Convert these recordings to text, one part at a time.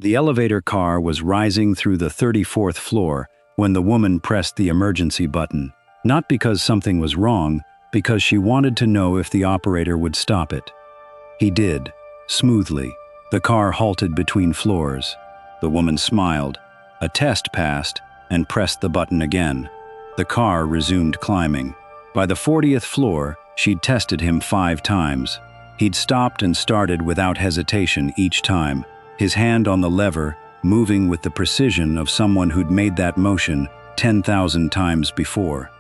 The elevator car was rising through the 34th floor when the woman pressed the emergency button, not because something was wrong, because she wanted to know if the operator would stop it. He did, smoothly. The car halted between floors. The woman smiled. A test passed and pressed the button again. The car resumed climbing. By the 40th floor, she'd tested him 5 times. He'd stopped and started without hesitation each time, his hand on the lever, moving with the precision of someone who'd made that motion 10,000 times before.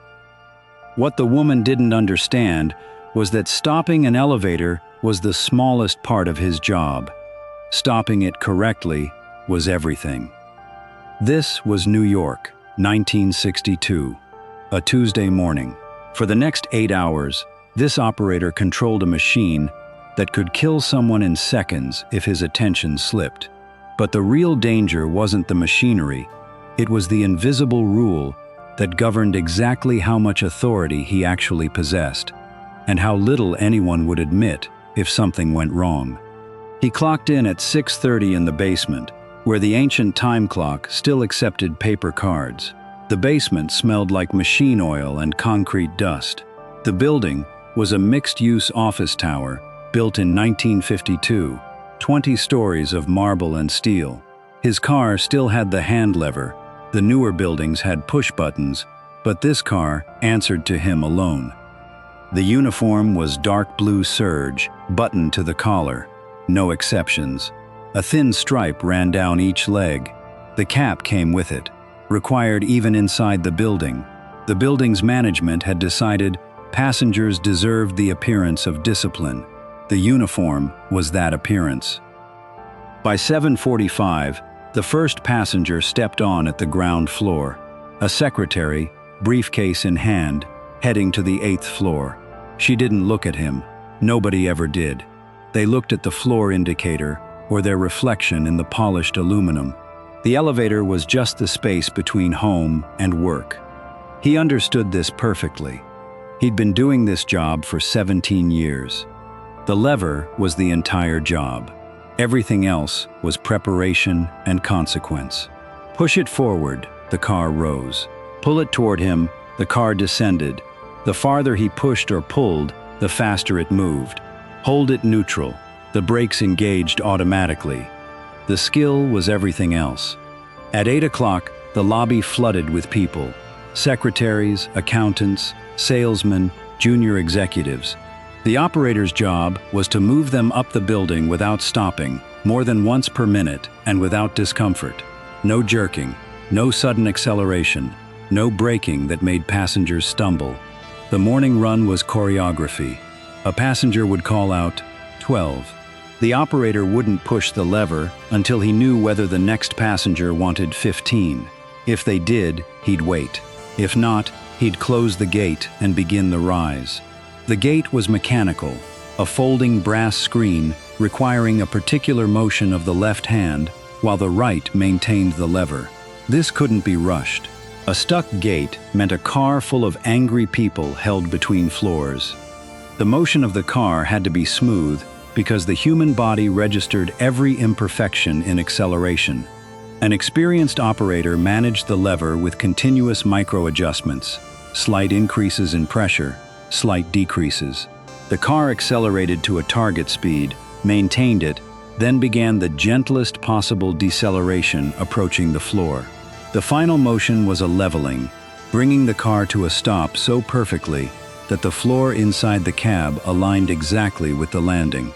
What the woman didn't understand was that stopping an elevator was the smallest part of his job. Stopping it correctly was everything. This was New York, 1962, a Tuesday morning. For the next 8 hours, this operator controlled a machine that could kill someone in seconds if his attention slipped. But the real danger wasn't the machinery, it was the invisible rule that governed exactly how much authority he actually possessed, and how little anyone would admit if something went wrong. He clocked in at 6:30 in the basement, where the ancient time clock still accepted paper cards. The basement smelled like machine oil and concrete dust. The building was a mixed-use office tower built in 1952, 20 stories of marble and steel. His car still had the hand lever. The newer buildings had push buttons, but this car answered to him alone. The uniform was dark blue serge, buttoned to the collar. No exceptions. A thin stripe ran down each leg. The cap came with it, required even inside the building. The building's management had decided passengers deserved the appearance of discipline. The uniform was that appearance. By 7:45, the first passenger stepped on at the ground floor. A secretary, briefcase in hand, heading to the 8th floor. She didn't look at him. Nobody ever did. They looked at the floor indicator or their reflection in the polished aluminum. The elevator was just the space between home and work. He understood this perfectly. He'd been doing this job for 17 years. The lever was the entire job. Everything else was preparation and consequence. Push it forward, the car rose. Pull it toward him, the car descended. The farther he pushed or pulled, the faster it moved. Hold it neutral. The brakes engaged automatically. The skill was everything else. At 8 o'clock, the lobby flooded with people. Secretaries, accountants, salesmen, junior executives. The operator's job was to move them up the building without stopping, more than once per minute, and without discomfort. No jerking, no sudden acceleration, no braking that made passengers stumble. The morning run was choreography. A passenger would call out, 12. The operator wouldn't push the lever until he knew whether the next passenger wanted 15. If they did, he'd wait. If not, he'd close the gate and begin the rise. The gate was mechanical, a folding brass screen requiring a particular motion of the left hand while the right maintained the lever. This couldn't be rushed. A stuck gate meant a car full of angry people held between floors. The motion of the car had to be smooth because the human body registered every imperfection in acceleration. An experienced operator managed the lever with continuous micro-adjustments, slight increases in pressure, slight decreases. The car accelerated to a target speed, maintained it, then began the gentlest possible deceleration approaching the floor. The final motion was a leveling, bringing the car to a stop so perfectly that the floor inside the cab aligned exactly with the landing.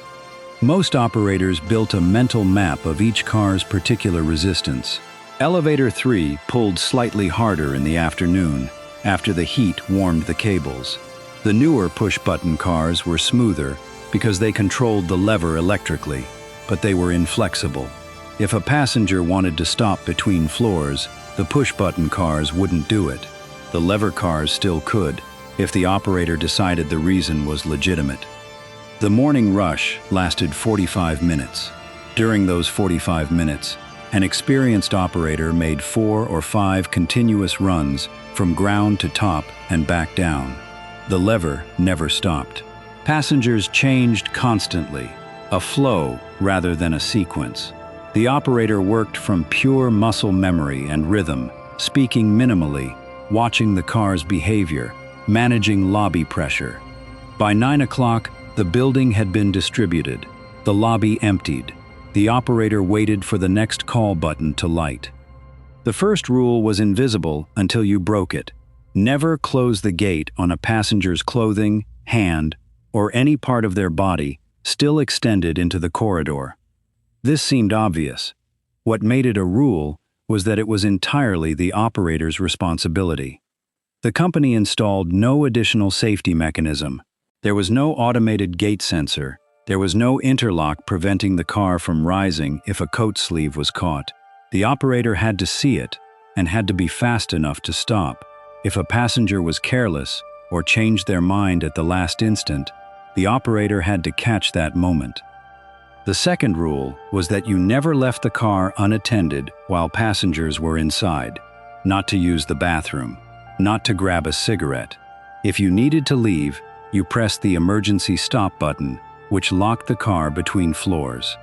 Most operators built a mental map of each car's particular resistance. Elevator 3 pulled slightly harder in the afternoon, after the heat warmed the cables. The newer push-button cars were smoother because they controlled the lever electrically, but they were inflexible. If a passenger wanted to stop between floors, the push-button cars wouldn't do it. The lever cars still could, if the operator decided the reason was legitimate. The morning rush lasted 45 minutes. During those 45 minutes, an experienced operator made 4 or 5 continuous runs from ground to top and back down. The lever never stopped. Passengers changed constantly, a flow rather than a sequence. The operator worked from pure muscle memory and rhythm, speaking minimally, watching the car's behavior, managing lobby pressure. By 9 o'clock, the building had been distributed, the lobby emptied. The operator waited for the next call button to light. The first rule was invisible until you broke it. Never close the gate on a passenger's clothing, hand, or any part of their body still extended into the corridor. This seemed obvious. What made it a rule was that it was entirely the operator's responsibility. The company installed no additional safety mechanism. There was no automated gate sensor. There was no interlock preventing the car from rising if a coat sleeve was caught. The operator had to see it and had to be fast enough to stop. If a passenger was careless or changed their mind at the last instant, the operator had to catch that moment. The second rule was that you never left the car unattended while passengers were inside. Not to use the bathroom, not to grab a cigarette. If you needed to leave, you pressed the emergency stop button, which locked the car between floors.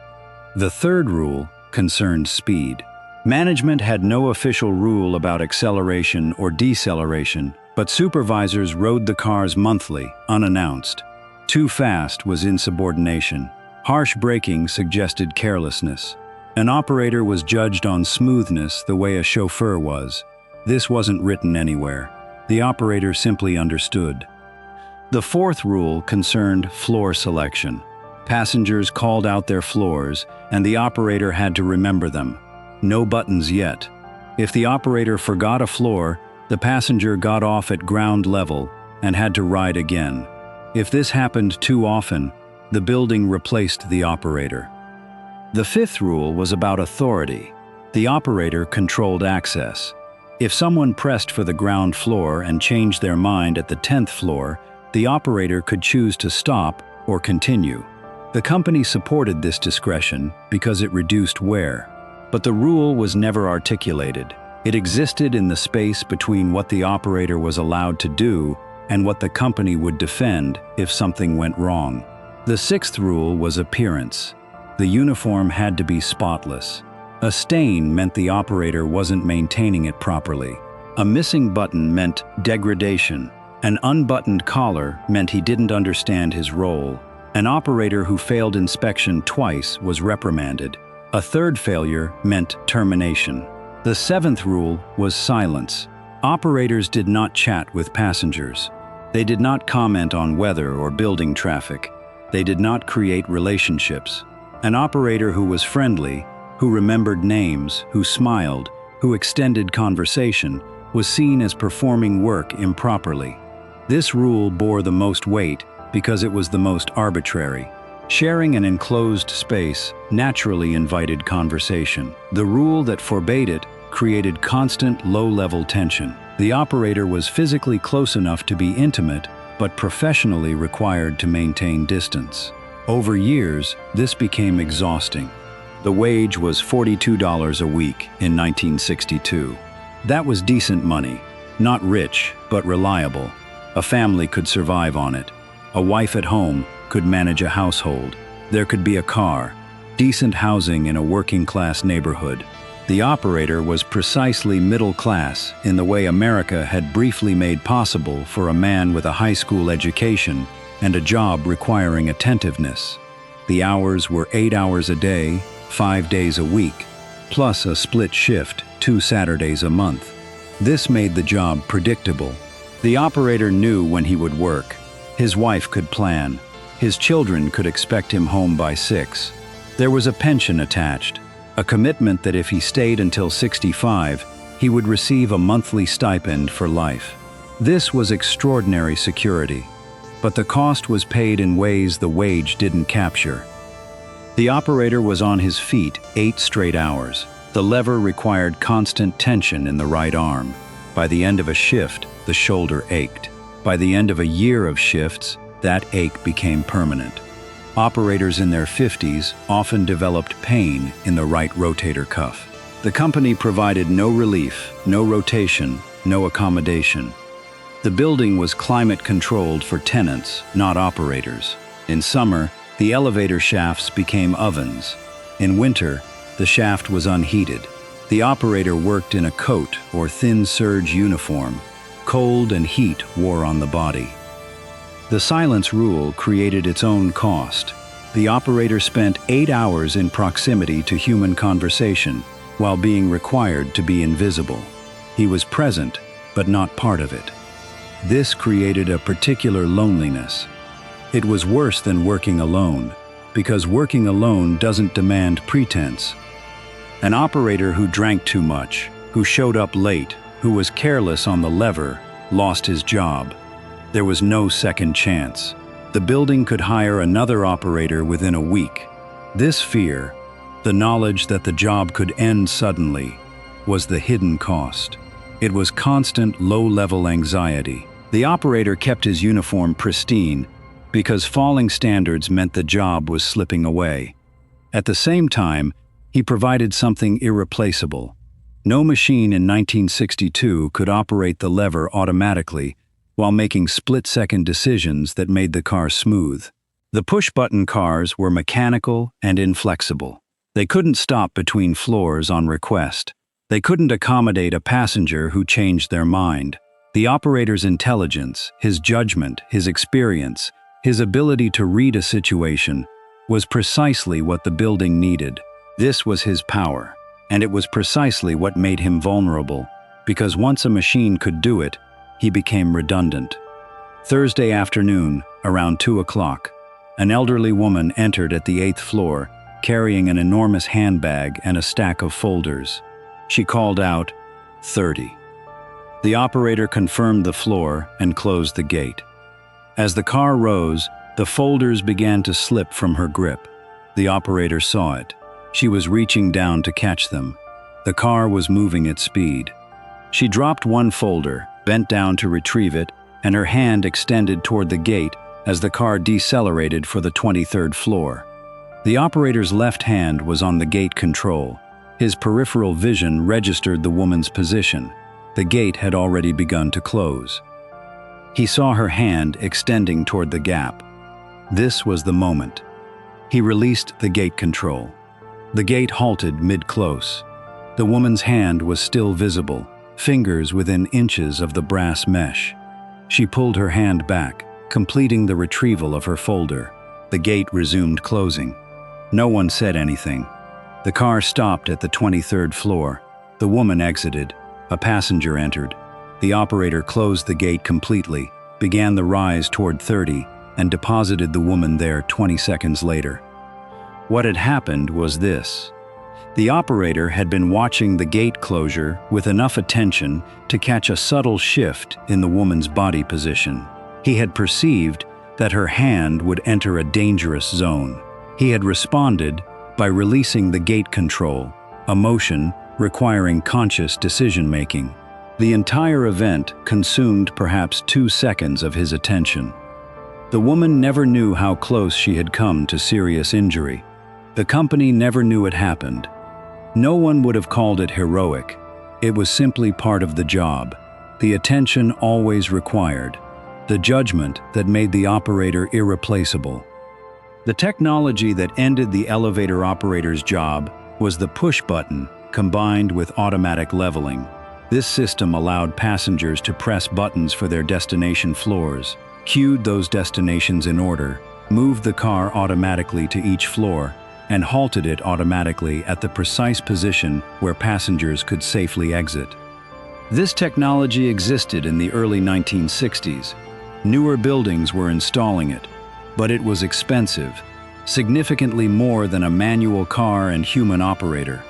The third rule concerned speed. Management had no official rule about acceleration or deceleration, but supervisors rode the cars monthly, unannounced. Too fast was insubordination. Harsh braking suggested carelessness. An operator was judged on smoothness the way a chauffeur was. This wasn't written anywhere. The operator simply understood. The fourth rule concerned floor selection. Passengers called out their floors, and the operator had to remember them. No buttons yet. If the operator forgot a floor, the passenger got off at ground level and had to ride again. If this happened too often, the building replaced the operator. The fifth rule was about authority. The operator controlled access. If someone pressed for the ground floor and changed their mind at the 10th floor, the operator could choose to stop or continue. The company supported this discretion because it reduced wear. But the rule was never articulated. It existed in the space between what the operator was allowed to do and what the company would defend if something went wrong. The sixth rule was appearance. The uniform had to be spotless. A stain meant the operator wasn't maintaining it properly. A missing button meant degradation. An unbuttoned collar meant he didn't understand his role. An operator who failed inspection twice was reprimanded. A third failure meant termination. The seventh rule was silence. Operators did not chat with passengers. They did not comment on weather or building traffic. They did not create relationships. An operator who was friendly, who remembered names, who smiled, who extended conversation, was seen as performing work improperly. This rule bore the most weight because it was the most arbitrary. Sharing an enclosed space naturally invited conversation. The rule that forbade it created constant low-level tension. The operator was physically close enough to be intimate, but professionally required to maintain distance. Over years, this became exhausting. The wage was $42 a week in 1962. That was decent money. Not rich, but reliable. A family could survive on it. A wife at home could manage a household. There could be a car, decent housing in a working-class neighborhood. The operator was precisely middle class in the way America had briefly made possible for a man with a high school education and a job requiring attentiveness. The hours were 8 hours a day, 5 days a week, plus a split shift, 2 Saturdays a month. This made the job predictable. The operator knew when he would work. His wife could plan. His children could expect him home by 6. There was a pension attached, a commitment that if he stayed until 65, he would receive a monthly stipend for life. This was extraordinary security, but the cost was paid in ways the wage didn't capture. The operator was on his feet 8 straight hours. The lever required constant tension in the right arm. By the end of a shift, the shoulder ached. By the end of a year of shifts, that ache became permanent. Operators in their 50s often developed pain in the right rotator cuff. The company provided no relief, no rotation, no accommodation. The building was climate-controlled for tenants, not operators. In summer, the elevator shafts became ovens. In winter, The shaft was unheated. The operator worked in a coat or thin serge uniform. Cold and heat wore on the body. The silence rule created its own cost. The operator spent 8 hours in proximity to human conversation, while being required to be invisible. He was present, but not part of it. This created a particular loneliness. It was worse than working alone, because working alone doesn't demand pretense. An operator who drank too much, who showed up late, who was careless on the lever, lost his job. There was no second chance. The building could hire another operator within a week. This fear, the knowledge that the job could end suddenly, was the hidden cost. It was constant low-level anxiety. The operator kept his uniform pristine because falling standards meant the job was slipping away. At the same time, he provided something irreplaceable. No machine in 1962 could operate the lever automatically while making split-second decisions that made the car smooth. The push-button cars were mechanical and inflexible. They couldn't stop between floors on request. They couldn't accommodate a passenger who changed their mind. The operator's intelligence, his judgment, his experience, his ability to read a situation was precisely what the building needed. This was his power, and it was precisely what made him vulnerable, because once a machine could do it, he became redundant. Thursday afternoon, around 2 o'clock, an elderly woman entered at the 8th floor, carrying an enormous handbag and a stack of folders. She called out, "30." The operator confirmed the floor and closed the gate. As the car rose, the folders began to slip from her grip. The operator saw it. She was reaching down to catch them. The car was moving at speed. She dropped one folder, bent down to retrieve it, and her hand extended toward the gate as the car decelerated for the 23rd floor. The operator's left hand was on the gate control. His peripheral vision registered the woman's position. The gate had already begun to close. He saw her hand extending toward the gap. This was the moment. He released the gate control. The gate halted mid-close. The woman's hand was still visible, fingers within inches of the brass mesh. She pulled her hand back, completing the retrieval of her folder. The gate resumed closing. No one said anything. The car stopped at the 23rd floor. The woman exited. A passenger entered. The operator closed the gate completely, began the rise toward 30, and deposited the woman there 20 seconds later. What had happened was this. The operator had been watching the gate closure with enough attention to catch a subtle shift in the woman's body position. He had perceived that her hand would enter a dangerous zone. He had responded by releasing the gate control, a motion requiring conscious decision-making. The entire event consumed perhaps 2 seconds of his attention. The woman never knew how close she had come to serious injury. The company never knew it happened. No one would have called it heroic. It was simply part of the job, the attention always required, the judgment that made the operator irreplaceable. The technology that ended the elevator operator's job was the push button combined with automatic leveling. This system allowed passengers to press buttons for their destination floors, queued those destinations in order, moved the car automatically to each floor, and halted it automatically at the precise position where passengers could safely exit. This technology existed in the early 1960s. Newer buildings were installing it, but it was expensive, significantly more than a manual car and human operator.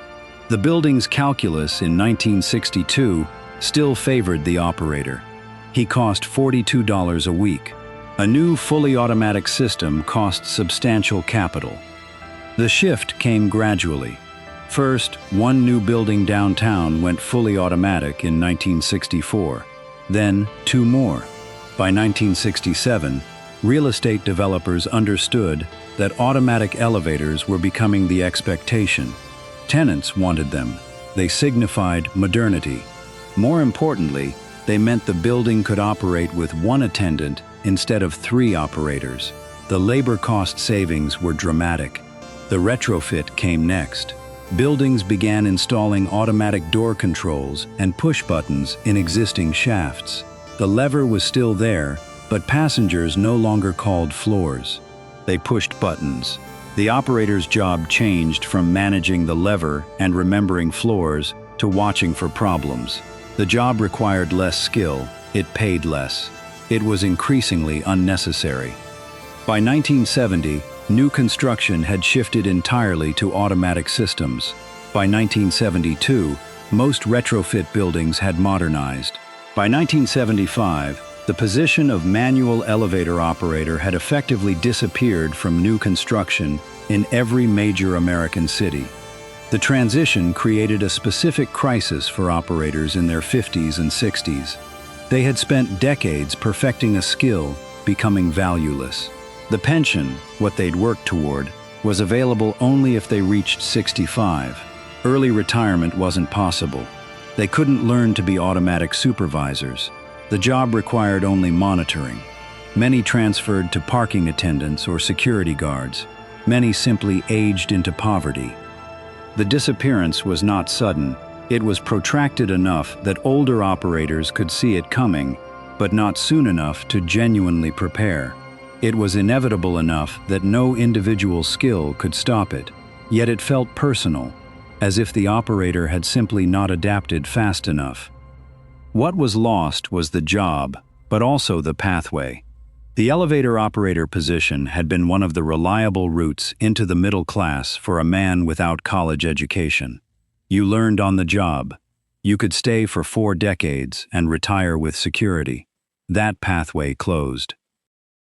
The building's calculus in 1962 still favored the operator. He cost $42 a week. A new fully automatic system cost substantial capital. The shift came gradually. First, one new building downtown went fully automatic in 1964. Then, 2 more. By 1967, real estate developers understood that automatic elevators were becoming the expectation. Tenants wanted them. They signified modernity. More importantly, they meant the building could operate with 1 attendant instead of 3 operators. The labor cost savings were dramatic. The retrofit came next. Buildings began installing automatic door controls and push buttons in existing shafts. The lever was still there, but passengers no longer called floors. They pushed buttons. The operator's job changed from managing the lever and remembering floors to watching for problems. The job required less skill, it paid less. It was increasingly unnecessary. By 1970, new construction had shifted entirely to automatic systems. By 1972, most retrofit buildings had modernized. By 1975, the position of manual elevator operator had effectively disappeared from new construction in every major American city. The transition created a specific crisis for operators in their 50s and 60s. They had spent decades perfecting a skill, becoming valueless. The pension, what they'd worked toward, was available only if they reached 65. Early retirement wasn't possible. They couldn't learn to be automatic supervisors. The job required only monitoring. Many transferred to parking attendants or security guards. Many simply aged into poverty. The disappearance was not sudden. It was protracted enough that older operators could see it coming, but not soon enough to genuinely prepare. It was inevitable enough that no individual skill could stop it, yet it felt personal, as if the operator had simply not adapted fast enough. What was lost was the job, but also the pathway. The elevator operator position had been one of the reliable routes into the middle class for a man without college education. You learned on the job. You could stay for 4 decades and retire with security. That pathway closed.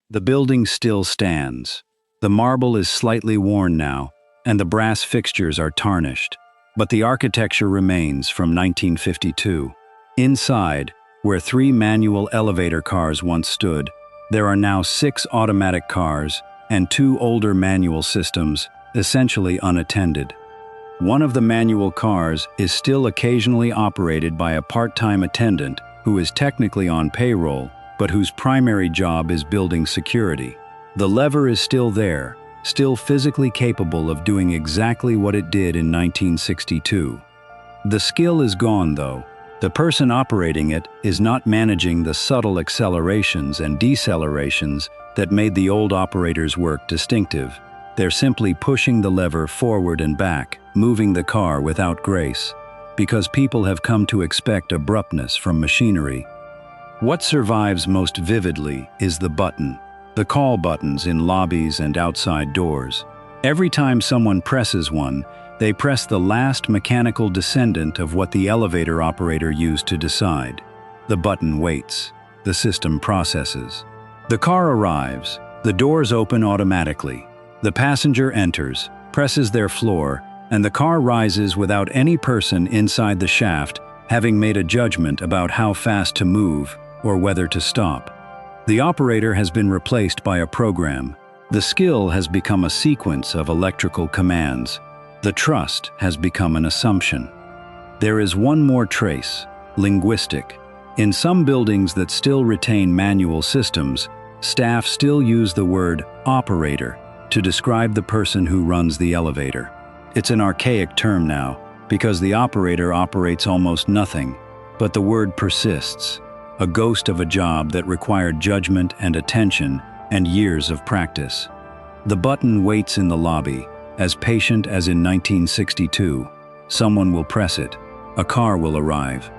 The building still stands. The marble is slightly worn now, and the brass fixtures are tarnished. But the architecture remains from 1952. Inside, where 3 manual elevator cars once stood, there are now 6 automatic cars and 2 older manual systems, essentially unattended. One of the manual cars is still occasionally operated by a part-time attendant who is technically on payroll, but whose primary job is building security. The lever is still there, still physically capable of doing exactly what it did in 1962. The skill is gone, though. The person operating it is not managing the subtle accelerations and decelerations that made the old operator's work distinctive. They're simply pushing the lever forward and back, moving the car without grace, because people have come to expect abruptness from machinery. What survives most vividly is the button, the call buttons in lobbies and outside doors. Every time someone presses one, they press the last mechanical descendant of what the elevator operator used to decide. The button waits. The system processes. The car arrives. The doors open automatically. The passenger enters, presses their floor, and the car rises without any person inside the shaft having made a judgment about how fast to move or whether to stop. The operator has been replaced by a program. The skill has become a sequence of electrical commands. The trust has become an assumption. There is one more trace, linguistic. In some buildings that still retain manual systems, staff still use the word operator to describe the person who runs the elevator. It's an archaic term now, because the operator operates almost nothing, but the word persists, a ghost of a job that required judgment and attention and years of practice. The button waits in the lobby, as patient as in 1962. Someone will press it, a car will arrive,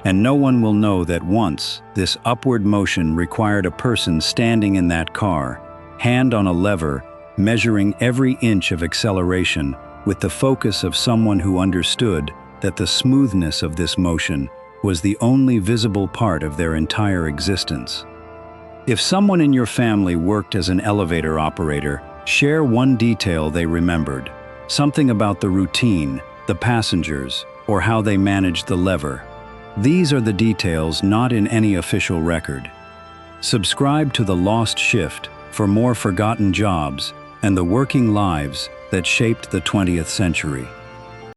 and no one will know that once this upward motion required a person standing in that car, hand on a lever, measuring every inch of acceleration with the focus of someone who understood that the smoothness of this motion was the only visible part of their entire existence. If someone in your family worked as an elevator operator, share one detail they remembered, something about the routine, the passengers, or how they managed the lever. These are the details not in any official record. Subscribe to The Lost Shift for more forgotten jobs and the working lives that shaped the 20th century.